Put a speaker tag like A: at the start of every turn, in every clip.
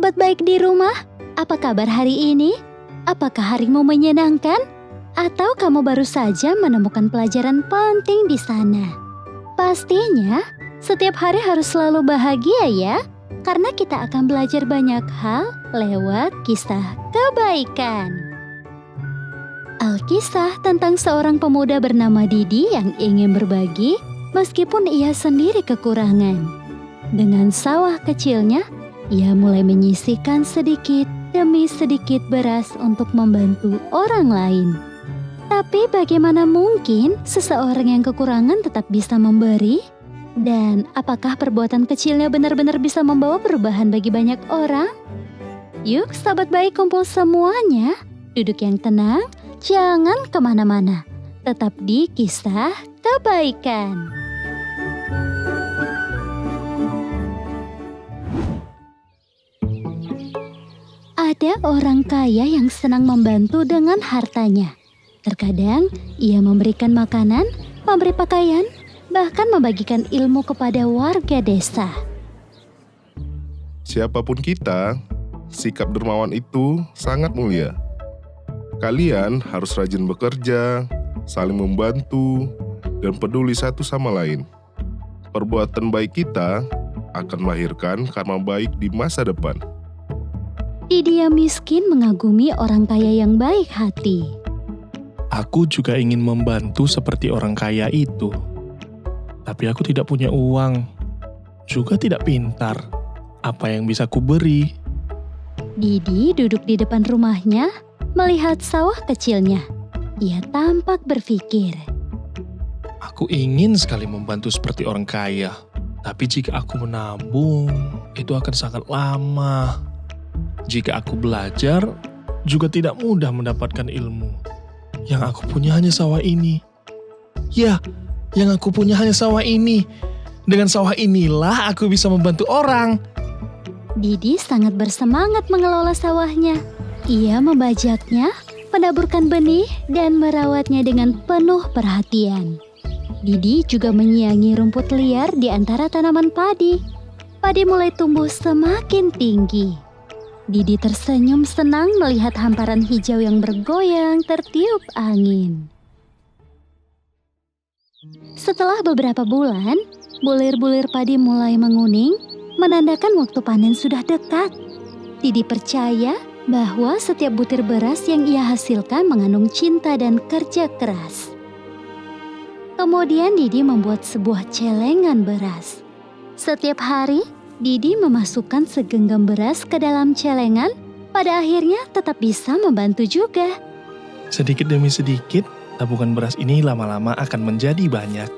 A: Sahabat baik di rumah, apa kabar hari ini? Apakah harimu menyenangkan? Atau kamu baru saja menemukan pelajaran penting di sana? Pastinya, setiap hari harus selalu bahagia ya, karena kita akan belajar banyak hal lewat kisah kebaikan. Alkisah tentang seorang pemuda bernama Didi yang ingin berbagi meskipun ia sendiri kekurangan. Dengan sawah kecilnya, ia mulai menyisihkan sedikit demi sedikit beras untuk membantu orang lain. Tapi bagaimana mungkin seseorang yang kekurangan tetap bisa memberi? Dan apakah perbuatan kecilnya benar-benar bisa membawa perubahan bagi banyak orang? Yuk sahabat baik kumpul semuanya, duduk yang tenang, jangan kemana-mana. Tetap di kisah kebaikan. Ada orang kaya yang senang membantu dengan hartanya. Terkadang ia memberikan makanan, memberi pakaian, bahkan membagikan ilmu kepada warga desa.
B: Siapapun kita, sikap dermawan itu sangat mulia. Kalian harus rajin bekerja, saling membantu, dan peduli satu sama lain. Perbuatan baik kita akan melahirkan karma baik di masa depan.
A: Didi yang miskin mengagumi orang kaya yang baik hati.
C: Aku juga ingin membantu seperti orang kaya itu. Tapi aku tidak punya uang, juga tidak pintar. Apa yang bisa kuberi?
A: Didi duduk di depan rumahnya, melihat sawah kecilnya. Ia tampak berpikir.
C: Aku ingin sekali membantu seperti orang kaya. Tapi jika aku menabung, itu akan sangat lama. Jika aku belajar, juga tidak mudah mendapatkan ilmu. Yang aku punya hanya sawah ini. Ya, yang aku punya hanya sawah ini. Dengan sawah inilah aku bisa membantu orang.
A: Didi sangat bersemangat mengelola sawahnya. Ia membajaknya, menaburkan benih, dan merawatnya dengan penuh perhatian. Didi juga menyiangi rumput liar di antara tanaman padi. Padi mulai tumbuh semakin tinggi. Didi tersenyum senang melihat hamparan hijau yang bergoyang tertiup angin. Setelah beberapa bulan, bulir-bulir padi mulai menguning, menandakan waktu panen sudah dekat. Didi percaya bahwa setiap butir beras yang ia hasilkan mengandung cinta dan kerja keras. Kemudian Didi membuat sebuah celengan beras. Setiap hari, Didi memasukkan segenggam beras ke dalam celengan, pada akhirnya tetap bisa membantu juga.
C: Sedikit demi sedikit, tabungan beras ini lama-lama akan menjadi banyak.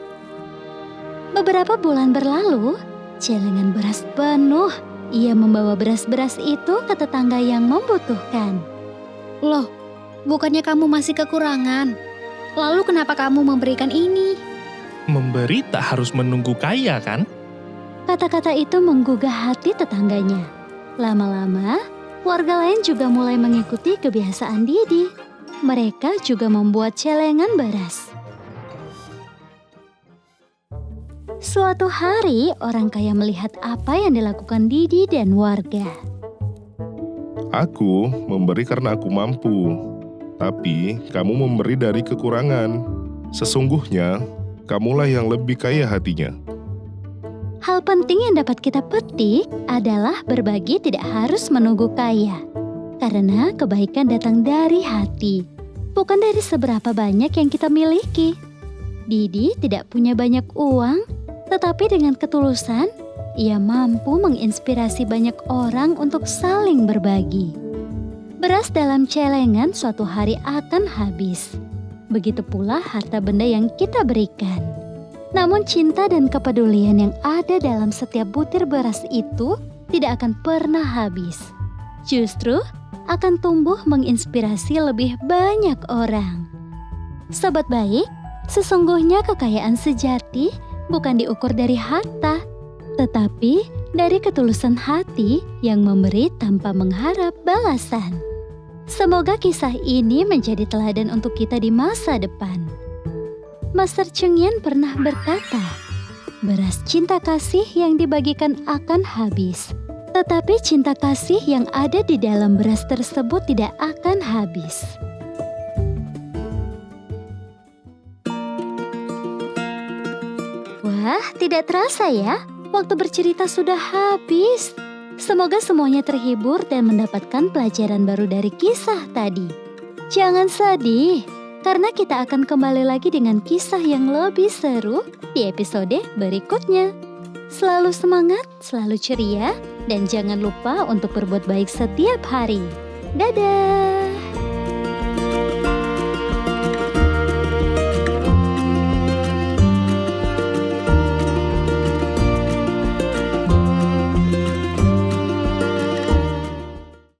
A: Beberapa bulan berlalu, celengan beras penuh. Ia membawa beras-beras itu ke tetangga yang membutuhkan.
D: Loh, bukannya kamu masih kekurangan? Lalu kenapa kamu memberikan ini?
C: Memberi tak harus menunggu kaya kan?
A: Kata-kata itu menggugah hati tetangganya. Lama-lama, warga lain juga mulai mengikuti kebiasaan Didi. Mereka juga membuat celengan beras. Suatu hari, orang kaya melihat apa yang dilakukan Didi dan warga.
B: Aku memberi karena aku mampu, tapi kamu memberi dari kekurangan. Sesungguhnya, kamulah yang lebih kaya hatinya.
A: Hal penting yang dapat kita petik adalah berbagi tidak harus menunggu kaya. Karena kebaikan datang dari hati, bukan dari seberapa banyak yang kita miliki. Didi tidak punya banyak uang, tetapi dengan ketulusan, ia mampu menginspirasi banyak orang untuk saling berbagi. Beras dalam celengan suatu hari akan habis. Begitu pula harta benda yang kita berikan. Namun cinta dan kepedulian yang ada dalam setiap butir beras itu tidak akan pernah habis. Justru akan tumbuh menginspirasi lebih banyak orang. Sobat baik, sesungguhnya kekayaan sejati bukan diukur dari harta, tetapi dari ketulusan hati yang memberi tanpa mengharap balasan. Semoga kisah ini menjadi teladan untuk kita di masa depan. Master Cheng-yen pernah berkata, beras cinta kasih yang dibagikan akan habis, Tetapi cinta kasih yang ada di dalam beras tersebut tidak akan habis. Wah, tidak terasa ya, waktu bercerita sudah habis. Semoga semuanya terhibur dan mendapatkan pelajaran baru dari kisah tadi. Jangan sedih, karena kita akan kembali lagi dengan kisah yang lebih seru di episode berikutnya. Selalu semangat, selalu ceria, dan jangan lupa untuk berbuat baik setiap hari. Dadah!